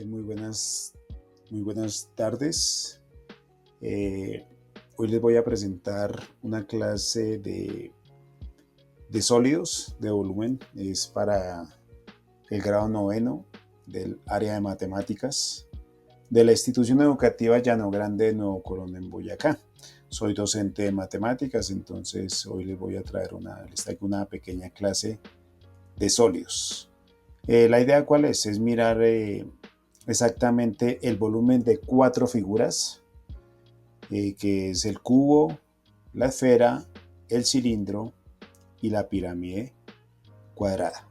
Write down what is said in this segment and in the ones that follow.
Muy buenas tardes. Hoy les voy a presentar una clase de sólidos de volumen. Es para el grado noveno del área de matemáticas de la institución educativa Llano Grande de Nuevo Colón en Boyacá. Soy docente de matemáticas, entonces hoy les traigo una pequeña clase de sólidos. La idea cuál es mirar exactamente el volumen de 4 figuras, que es el cubo, la esfera, el cilindro y la pirámide cuadrada.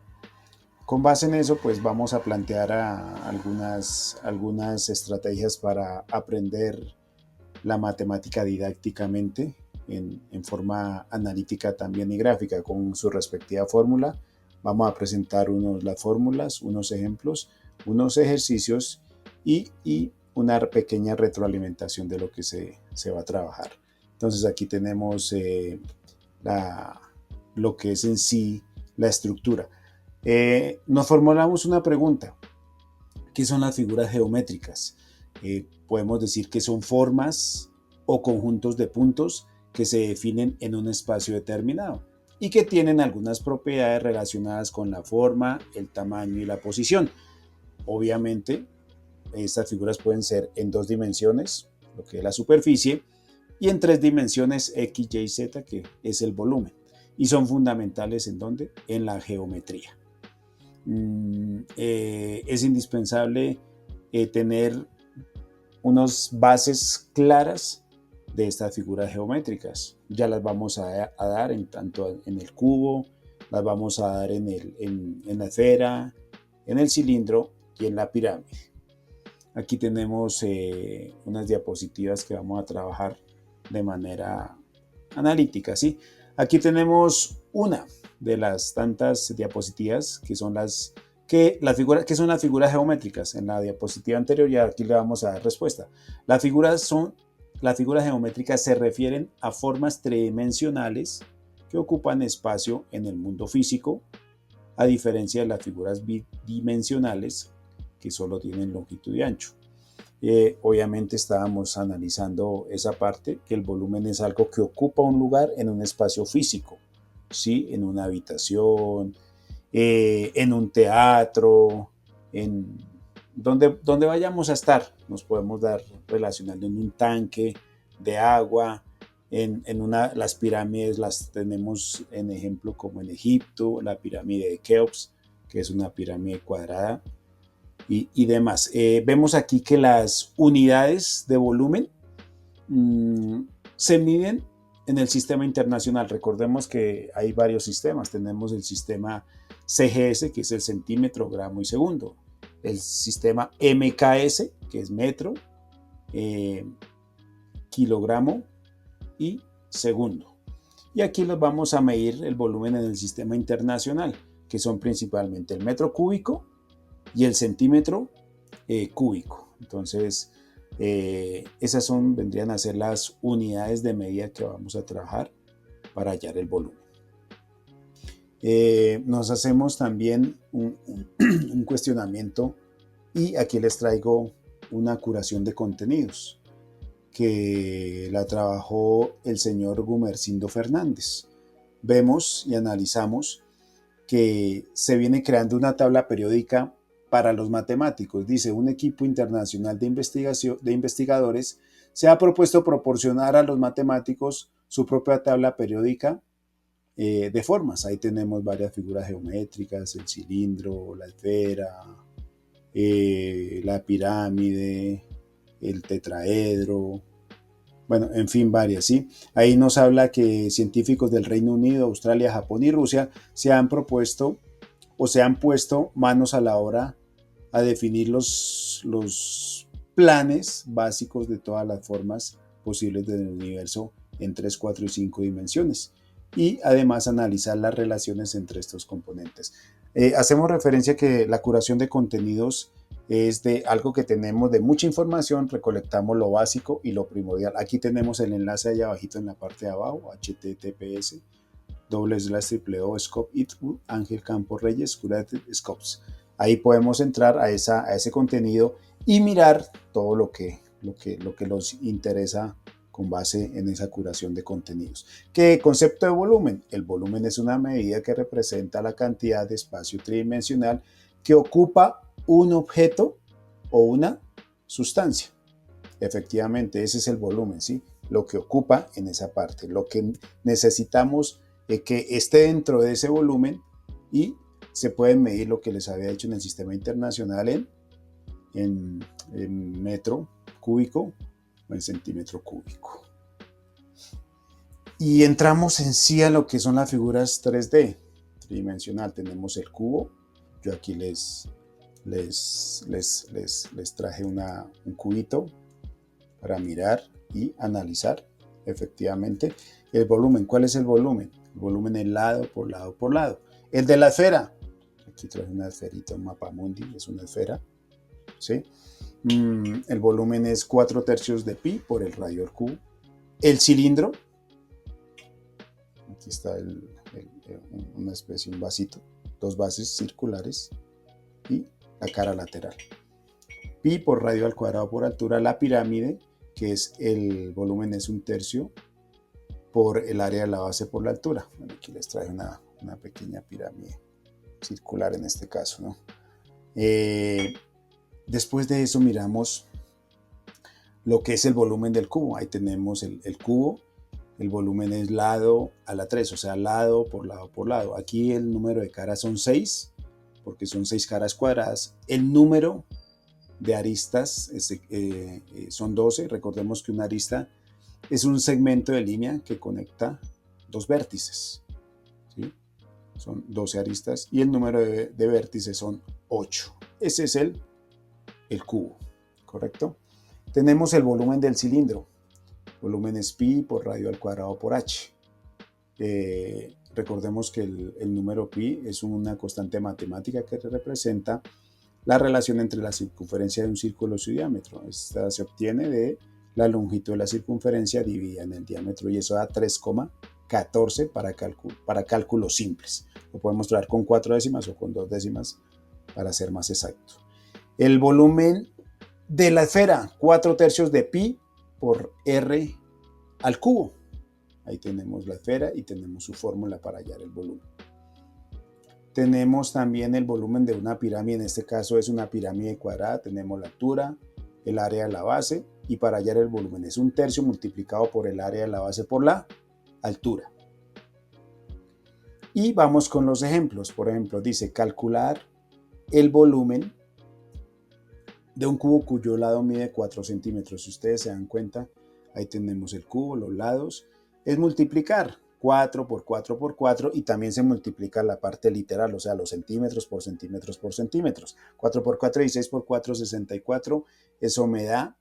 Con base en eso, pues vamos a plantear algunas estrategias para aprender la matemática didácticamente en forma analítica también y gráfica con su respectiva fórmula. Vamos a presentar las fórmulas, unos ejemplos, unos ejercicios y una pequeña retroalimentación de lo que se va a trabajar. Entonces aquí tenemos lo que es en sí la estructura. Nos formulamos una pregunta: ¿qué son las figuras geométricas? Podemos decir que son formas o conjuntos de puntos que se definen en un espacio determinado y que tienen algunas propiedades relacionadas con la forma, el tamaño y la posición. Obviamente, estas figuras pueden ser en 2 dimensiones, lo que es la superficie, y en 3 dimensiones, X, Y, Z, que es el volumen. Y son fundamentales ¿en dónde? En la geometría. Es indispensable tener unas bases claras de estas figuras geométricas. Ya las vamos a dar tanto en el cubo, las vamos a dar en la esfera, en el cilindro y en la pirámide. Aquí tenemos unas diapositivas que vamos a trabajar de manera analítica, ¿sí? Aquí tenemos una de las tantas diapositivas que son que son las figuras geométricas. En la diapositiva anterior ya aquí le vamos a dar respuesta. Las figuras geométricas se refieren a formas tridimensionales que ocupan espacio en el mundo físico, a diferencia de las figuras bidimensionales que solo tienen longitud y ancho. Obviamente estábamos analizando esa parte, que el volumen es algo que ocupa un lugar en un espacio físico, ¿sí? En una habitación, en un teatro, en donde vayamos a estar. Nos podemos dar relacionando en un tanque de agua, las pirámides las tenemos en ejemplo como en Egipto, la pirámide de Keops, que es una pirámide cuadrada, y demás. Vemos aquí que las unidades de volumen se miden en el sistema internacional. Recordemos que hay varios sistemas. Tenemos el sistema CGS, que es el centímetro, gramo y segundo. El sistema MKS, que es metro, kilogramo y segundo. Y aquí los vamos a medir el volumen en el sistema internacional, que son principalmente el metro cúbico y el centímetro cúbico. Entonces, esas vendrían a ser las unidades de medida que vamos a trabajar para hallar el volumen. Nos hacemos también un cuestionamiento, y aquí les traigo una curación de contenidos que la trabajó el señor Gumersindo Fernández. Vemos y analizamos que se viene creando una tabla periódica para los matemáticos. Dice: un equipo internacional de investigadores se ha propuesto proporcionar a los matemáticos su propia tabla periódica de formas. Ahí tenemos varias figuras geométricas: el cilindro, la esfera, la pirámide, el tetraedro, bueno, en fin, varias, ¿sí? Ahí nos habla que científicos del Reino Unido, Australia, Japón y Rusia se han propuesto o se han puesto manos a la obra a definir los planes básicos de todas las formas posibles del universo en 3, 4 y 5 dimensiones, y además analizar las relaciones entre estos componentes. Hacemos referencia que la curación de contenidos es de algo que tenemos de mucha información, recolectamos lo básico y lo primordial. Aquí tenemos el enlace allá abajito en la parte de abajo: https://scope Ángel Campos Reyes Curated Scopes. Ahí podemos entrar a ese contenido y mirar todo lo que nos interesa con base en esa curación de contenidos. ¿Qué concepto de volumen? El volumen es una medida que representa la cantidad de espacio tridimensional que ocupa un objeto o una sustancia. Efectivamente, ese es el volumen, ¿sí? Lo que ocupa en esa parte, lo que necesitamos que esté dentro de ese volumen, y se puede medir lo que les había dicho en el sistema internacional en metro cúbico o en centímetro cúbico. Y entramos en sí a lo que son las figuras 3D, tridimensional. Tenemos el cubo. Yo aquí les traje un cubito para mirar y analizar efectivamente el volumen. ¿Cuál es el volumen? El volumen es lado por lado por lado. El de la esfera, aquí traje una esferita, un mapamundi, es una esfera, ¿sí? El volumen es 4/3 de pi por el radio del cubo. El cilindro, aquí está una especie, un vasito, dos bases circulares y la cara lateral. Pi por radio al cuadrado por altura. La pirámide, que es el volumen, es 1/3 por el área de la base por la altura. Bueno, aquí les traje una pequeña pirámide circular en este caso, ¿no? Después de eso miramos lo que es el volumen del cubo. Ahí tenemos el cubo. El volumen es lado a la 3, o sea, lado por lado por lado. Aquí el número de caras son 6, porque son 6 caras cuadradas. El número de aristas son 12. Recordemos que una arista es un segmento de línea que conecta dos vértices, ¿sí? Son 12 aristas y el número de vértices son 8. Ese es el cubo, ¿correcto? Tenemos el volumen del cilindro. Volumen es pi por radio al cuadrado por h. Recordemos que el número pi es una constante matemática que representa la relación entre la circunferencia de un círculo y su diámetro. Esta se obtiene de la longitud de la circunferencia dividida en el diámetro, y eso da 3,14 para cálculos simples. Lo podemos traer con 4 décimas o con 2 décimas para ser más exacto. El volumen de la esfera, 4/3 de pi por r al cubo. Ahí tenemos la esfera y tenemos su fórmula para hallar el volumen. Tenemos también el volumen de una pirámide. En este caso es una pirámide cuadrada. Tenemos la altura, el área de la base, y para hallar el volumen es 1/3 multiplicado por el área de la base por la altura. Y vamos con los ejemplos. Por ejemplo, dice calcular el volumen de un cubo cuyo lado mide 4 centímetros. Si ustedes se dan cuenta, ahí tenemos el cubo, los lados. Es multiplicar 4 por 4 por 4, y también se multiplica la parte literal, o sea, los centímetros por centímetros por centímetros. 4 por 4, 16 por 4, 64. Eso me da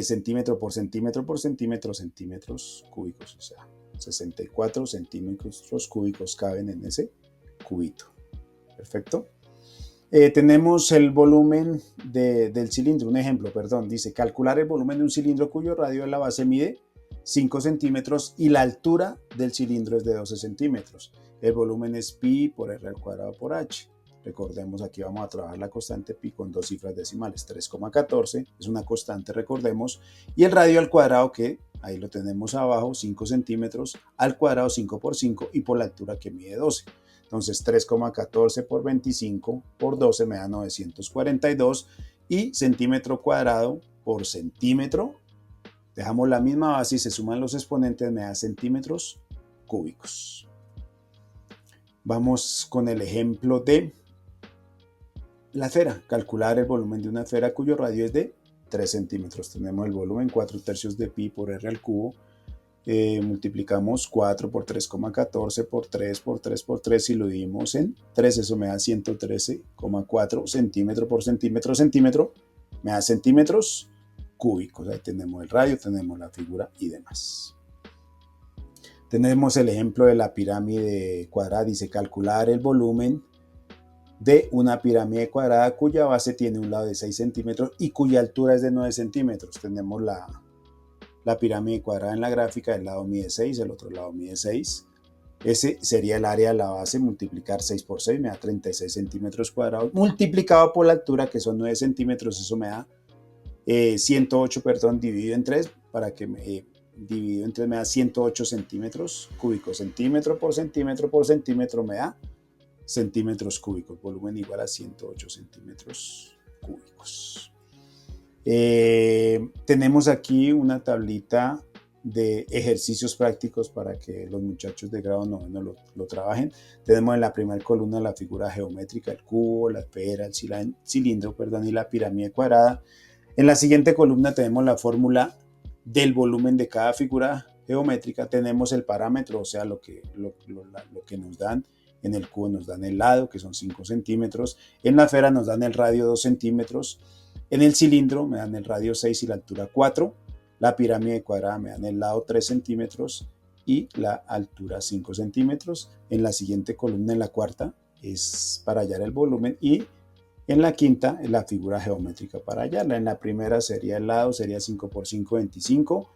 centímetro por centímetro por centímetro, centímetros cúbicos. O sea, 64 centímetros cúbicos caben en ese cubito. Perfecto. Tenemos el volumen del cilindro. Un ejemplo, dice calcular el volumen de un cilindro cuyo radio de la base mide 5 centímetros y la altura del cilindro es de 12 centímetros. El volumen es pi por r al cuadrado por h. Recordemos, aquí vamos a trabajar la constante pi con dos cifras decimales. 3,14 es una constante, recordemos. Y el radio al cuadrado, que ahí lo tenemos abajo, 5 centímetros al cuadrado, 5 por 5, y por la altura, que mide 12. Entonces 3,14 por 25 por 12 me da 942, y centímetro cuadrado por centímetro, dejamos la misma base y se suman los exponentes, me da centímetros cúbicos. Vamos con el ejemplo de la esfera. Calcular el volumen de una esfera cuyo radio es de 3 centímetros. Tenemos el volumen 4/3 de pi por r al cubo. Multiplicamos 4 por 3,14 por 3 por 3 por 3 y lo dividimos en 3. Eso me da 113,4 centímetro por centímetro centímetro. Me da centímetros cúbicos. Ahí tenemos el radio, tenemos la figura y demás. Tenemos el ejemplo de la pirámide cuadrada. Dice calcular el volumen de una pirámide cuadrada cuya base tiene un lado de 6 centímetros y cuya altura es de 9 centímetros. Tenemos la pirámide cuadrada en la gráfica. El lado mide 6, el otro lado mide 6. Ese sería el área de la base, multiplicar 6 por 6 me da 36 centímetros cuadrados, multiplicado por la altura, que son 9 centímetros, eso me da 108, perdón, dividido en 3, para que dividido en 3 me da 108 centímetros cúbicos. Centímetro por centímetro me da centímetros cúbicos. Volumen igual a 108 centímetros cúbicos. Tenemos aquí una tablita de ejercicios prácticos para que los muchachos de grado noveno lo trabajen. Tenemos en la primera columna la figura geométrica, el cubo, la esfera, el cilindro, perdón, y la pirámide cuadrada. En la siguiente columna tenemos la fórmula del volumen de cada figura geométrica. Tenemos el parámetro, o sea, lo que nos dan. En el cubo nos dan el lado, que son 5 centímetros. En la esfera nos dan el radio 2 centímetros. En el cilindro me dan el radio 6 y la altura 4. La pirámide cuadrada me dan el lado 3 centímetros y la altura 5 centímetros. En la siguiente columna, en la cuarta, es para hallar el volumen, y en la quinta es la figura geométrica para hallarla. En la primera sería el lado, sería 5 por 5, 25,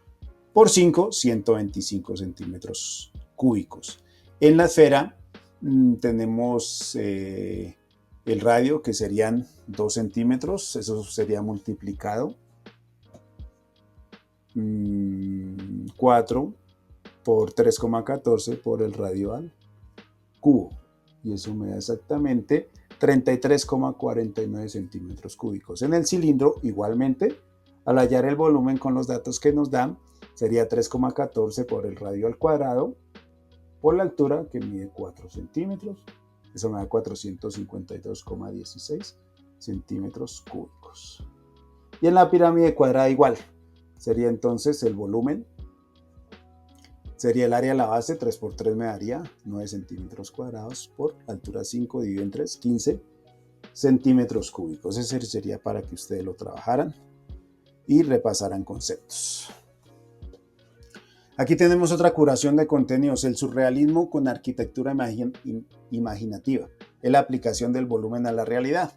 por 5, 125 centímetros cúbicos. En la esfera tenemos el radio, que serían 2 centímetros, eso sería multiplicado 4 por 3,14 por el radio al cubo, y eso me da exactamente 33,49 centímetros cúbicos. En el cilindro, igualmente, al hallar el volumen con los datos que nos dan, sería 3,14 por el radio al cuadrado por la altura, que mide 4 centímetros. Eso me da 452,16 centímetros cúbicos. Y en la pirámide cuadrada igual. Sería entonces el volumen, sería el área de la base, 3 por 3 me daría 9 centímetros cuadrados, por altura 5 dividido en 3, 15 centímetros cúbicos. Ese sería para que ustedes lo trabajaran y repasaran conceptos. Aquí tenemos otra curación de contenidos, el surrealismo con arquitectura imaginativa, es la aplicación del volumen a la realidad.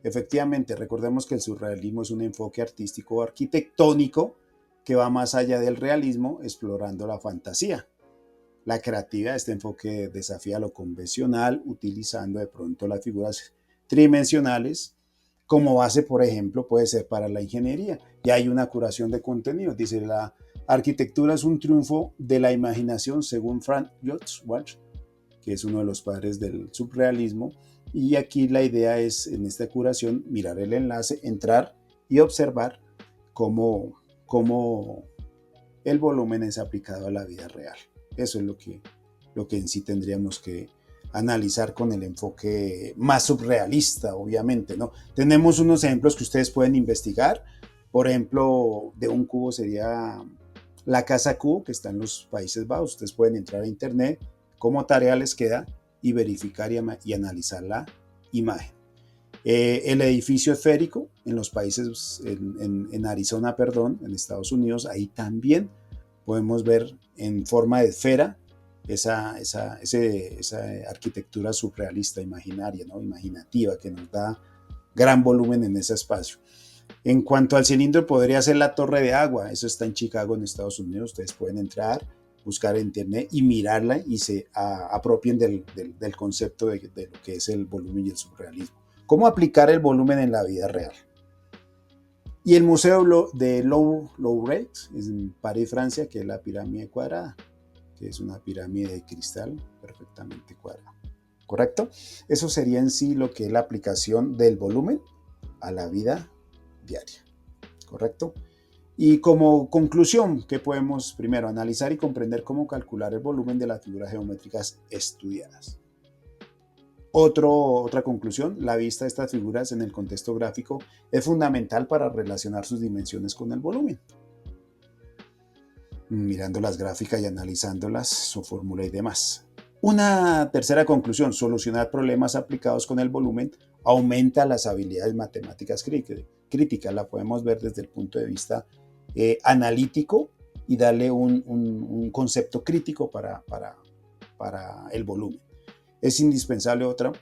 Efectivamente, recordemos que el surrealismo es un enfoque artístico o arquitectónico que va más allá del realismo, explorando la fantasía. La creatividad, este enfoque desafía lo convencional, utilizando de pronto las figuras tridimensionales como base, por ejemplo, puede ser para la ingeniería. Y hay una curación de contenidos. Dice, la arquitectura es un triunfo de la imaginación, según Frank Lloyd Wright, que es uno de los padres del surrealismo. Y aquí la idea es, en esta curación, mirar el enlace, entrar y observar cómo el volumen es aplicado a la vida real. Eso es lo que en sí tendríamos que analizar con el enfoque más surrealista, obviamente, ¿no? Tenemos unos ejemplos que ustedes pueden investigar. Por ejemplo, de un cubo sería la casa cubo, que está en los Países Bajos. Ustedes pueden entrar a internet, como tarea les queda, y verificar y analizar la imagen. El edificio esférico en los países, en Arizona, perdón, en Estados Unidos, ahí también podemos ver en forma de esfera esa arquitectura surrealista, imaginaria, ¿no? Imaginativa, que nos da gran volumen en ese espacio. En cuanto al cilindro, podría ser la torre de agua. Eso está en Chicago, en Estados Unidos. Ustedes pueden entrar, buscar en internet y mirarla, y se apropien del concepto de lo que es el volumen y el surrealismo. ¿Cómo aplicar el volumen en la vida real? Y el Museo de Louvre, en París, Francia, que es la pirámide cuadrada, que es una pirámide de cristal perfectamente cuadrada. ¿Correcto? Eso sería en sí lo que es la aplicación del volumen a la vida diaria. ¿Correcto? Y como conclusión, ¿qué podemos primero analizar y comprender cómo calcular el volumen de las figuras geométricas estudiadas? Otra conclusión, la vista de estas figuras en el contexto gráfico es fundamental para relacionar sus dimensiones con el volumen. Mirando las gráficas y analizándolas, su fórmula y demás. Una tercera conclusión, solucionar problemas aplicados con el volumen aumenta las habilidades matemáticas críticas. La podemos ver desde el punto de vista analítico y darle un concepto crítico para el volumen. Es indispensable otra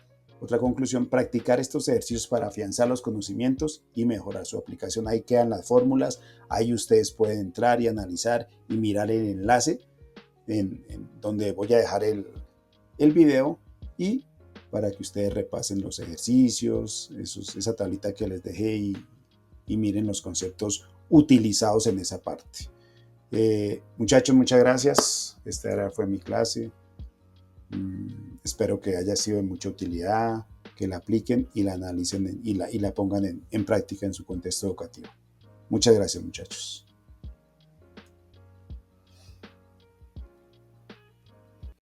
conclusión, practicar estos ejercicios para afianzar los conocimientos y mejorar su aplicación. Ahí quedan las fórmulas, ahí ustedes pueden entrar y analizar y mirar el enlace en donde voy a dejar el video y para que ustedes repasen los ejercicios, esa tablita que les dejé y miren los conceptos utilizados en esa parte. Muchachos, muchas gracias. Esta fue mi clase. Espero que haya sido de mucha utilidad, que la apliquen y la analicen y la pongan en práctica en su contexto educativo. Muchas gracias, muchachos.